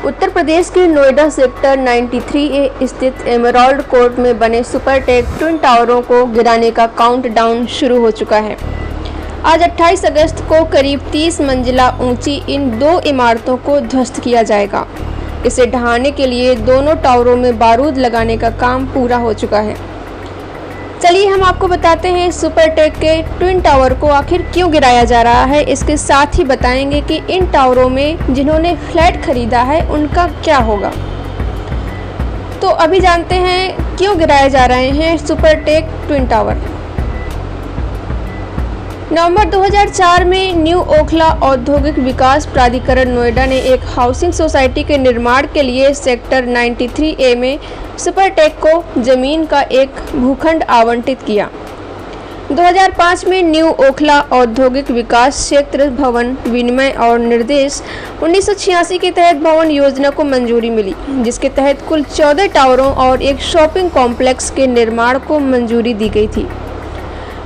उत्तर प्रदेश के Noida sector 93A स्थित emerald court में बने सुपरटेक ट्विन टावरों को गिराने का काउंटडाउन शुरू हो चुका है। आज 28 अगस्त को करीब 30 मंजिला ऊंची इन दो इमारतों को ध्वस्त किया जाएगा। इसे ढहाने के लिए दोनों टावरों में बारूद लगाने का काम पूरा हो चुका है। चलिए हम आपको बताते हैं सुपरटेक के ट्विन टावर को आखिर क्यों गिराया जा रहा है। इसके साथ ही बताएंगे कि इन टावरों में जिन्होंने फ्लैट खरीदा है उनका क्या होगा। तो अभी जानते हैं क्यों गिराए जा रहे हैं सुपरटेक ट्विन टावर। नवंबर 2004 में न्यू ओखला औद्योगिक विकास प्राधिकरण नोएडा ने एक हाउसिंग सोसाइटी के निर्माण के लिए सेक्टर 93A में सुपरटेक को जमीन का एक भूखंड आवंटित किया। 2005 में न्यू ओखला औद्योगिक विकास क्षेत्र भवन विनिमय और निर्देश 1986 के तहत भवन योजना को मंजूरी मिली, जिसके तहत कुल 14 टावरों और एक शॉपिंग कॉम्प्लेक्स के निर्माण को मंजूरी दी गई थी।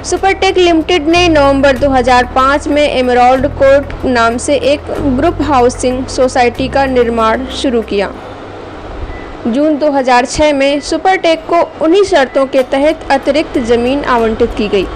सुपरटेक लिमिटेड ने नवंबर 2005 में एमराल्ड कोर्ट नाम से एक ग्रुप हाउसिंग सोसाइटी का निर्माण शुरू किया। जून 2006 में सुपरटेक को उन्हीं शर्तों के तहत अतिरिक्त जमीन आवंटित की गई।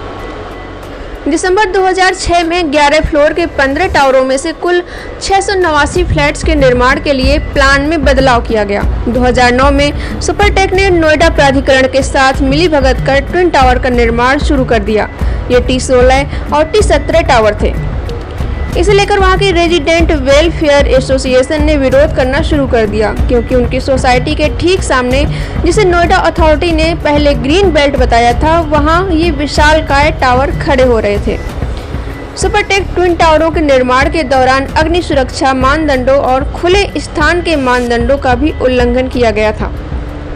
दिसंबर 2006 में 11 फ्लोर के 15 टावरों में से कुल 689 फ्लैट्स के निर्माण के लिए प्लान में बदलाव किया गया। 2009 में सुपरटेक ने नोएडा प्राधिकरण के साथ मिलीभगत कर ट्विन टावर का निर्माण शुरू कर दिया। ये T16 और T17 टावर थे। इसे लेकर वहां के रेजिडेंट वेलफेयर एसोसिएशन ने विरोध करना शुरू कर दिया, क्योंकि उनकी सोसाइटी के ठीक सामने, जिसे नोएडा अथॉरिटी ने पहले ग्रीन बेल्ट बताया था, वहां ये विशालकाय टावर खड़े हो रहे थे। सुपरटेक ट्विन टावरों के निर्माण के दौरान अग्नि सुरक्षा मानदंडों और खुले स्थान के मानदंडों का भी उल्लंघन किया गया था।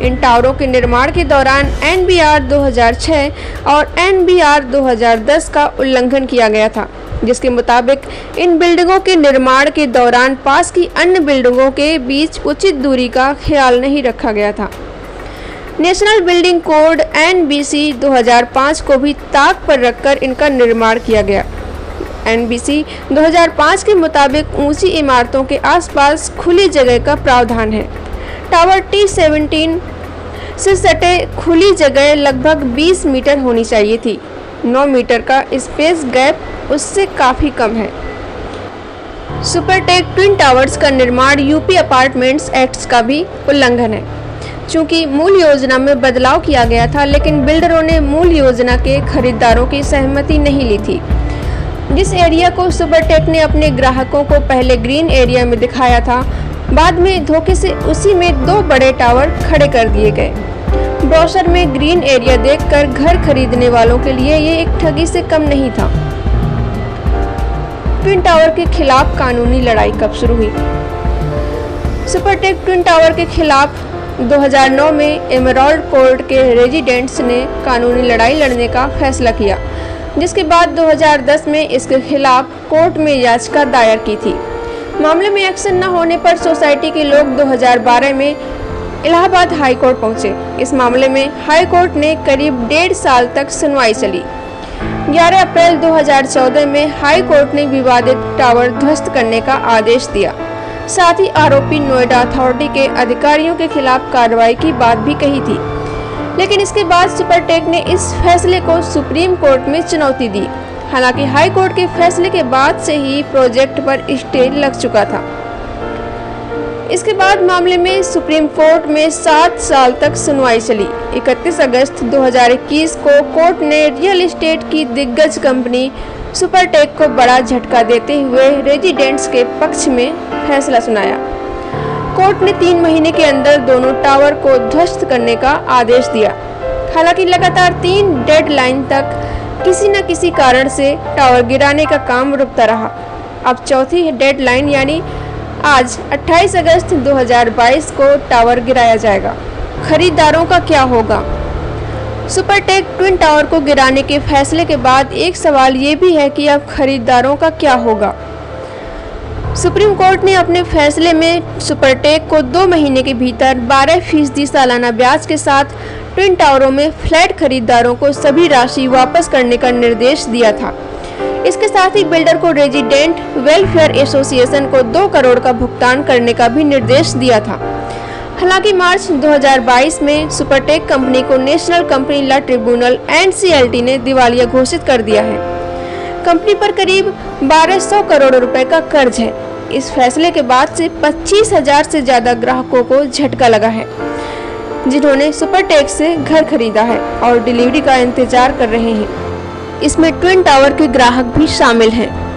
इन टावरों के निर्माण के दौरान NBR 2006 और NBR 2010 का उल्लंघन किया गया था, जिसके मुताबिक इन बिल्डिंगों के निर्माण के दौरान पास की अन्य बिल्डिंगों के बीच उचित दूरी का ख्याल नहीं रखा गया था। नेशनल बिल्डिंग कोड NBC 2005 को भी ताक पर रखकर इनका निर्माण किया गया। NBC 2005 के मुताबिक ऊंची इमारतों के आसपास खुली जगह का प्रावधान है। टावर T17 से सटे खुली जगह लगभग 20 मीटर होनी चाहिए थी। 9 मीटर का स्पेस गैप उससे काफ़ी कम है। सुपरटेक ट्विन टावर्स का निर्माण यूपी अपार्टमेंट्स एक्ट का भी उल्लंघन है। चूंकि मूल योजना में बदलाव किया गया था, लेकिन बिल्डरों ने मूल योजना के खरीदारों की सहमति नहीं ली थी। जिस एरिया को सुपरटेक ने अपने ग्राहकों को पहले ग्रीन एरिया में दिखाया था, बाद में धोखे से उसी में 2 बड़े टावर खड़े कर दिए गए। ब्रोशर में ग्रीन एरिया देखकर घर खरीदने वालों के लिए ये एक ठगी से कम नहीं था। ट्विन टावर के खिलाफ कानूनी लड़ाई कब शुरू हुई? सुपरटेक ट्विन टावर के खिलाफ 2009 में एमराल्ड कोर्ट के रेजिडेंट्स ने कानूनी लड़ाई लड़ने का फैसला किया, जिसके बाद 2010 में इसके खिलाफ कोर्ट में याचिका दायर की थी। मामले में एक्शन न होने पर सोसाइटी के लोग 2012 में इलाहाबाद हाई कोर्ट पहुंचे। इस मामले में हाई कोर्ट ने करीब 1.5 साल तक सुनवाई चली। 11 अप्रैल 2014 में हाई कोर्ट ने विवादित टावर ध्वस्त करने का आदेश दिया। साथ ही आरोपी नोएडा अथॉरिटी के अधिकारियों के खिलाफ कार्रवाई की बात भी कही थी, लेकिन इसके बाद सुपरटेक ने इस फैसले को सुप्रीम कोर्ट में चुनौती दी। हालांकि हाई कोर्ट के फैसले के बाद से ही प्रोजेक्ट पर स्टे लग चुका था। इसके बाद मामले में सुप्रीम कोर्ट में 7 साल तक सुनवाई चली। 31 अगस्त 2021 को कोर्ट ने रियल एस्टेट की दिग्गज कंपनी सुपरटेक को बड़ा झटका देते हुए रेजिडेंट्स के पक्ष में फैसला सुनाया। कोर्ट ने 3 महीने के अंदर दोनों टावर को ध्वस्त करने का आदेश दिया। हालांकि लगातार 3 डेडलाइन तक किसी न किसी कारण से टावर गिराने का काम रुकता रहा। अब चौथी डेडलाइन यानी आज 28 अगस्त 2022 को टावर गिराया जाएगा। खरीदारों का क्या होगा? सुपरटेक ट्विन टावर को गिराने के फैसले के बाद एक सवाल ये भी है कि अब खरीदारों का क्या होगा। सुप्रीम कोर्ट ने अपने फैसले में सुपरटेक को 2 महीने के भीतर 12% सालाना ब्याज के साथ ट्विन टावरों में फ्लैट खरीदारों को सभी राशि वापस करने का निर्देश दिया था। इसके साथ ही बिल्डर को रेजिडेंट वेलफेयर एसोसिएशन को 2 करोड़ का भुगतान करने का भी निर्देश दिया था। हालांकि मार्च 2022 में सुपरटेक कंपनी को national company law tribunal NCLT ने दिवालिया घोषित कर दिया है। कंपनी पर करीब 1200 करोड़ रुपए का कर्ज है। इस फैसले के बाद से 25,000 से ज्यादा ग्राहकों को झटका लगा है, जिन्होंने सुपरटेक से घर खरीदा है और डिलीवरी का इंतजार कर रहे हैं। इसमें ट्विन टावर के ग्राहक भी शामिल हैं।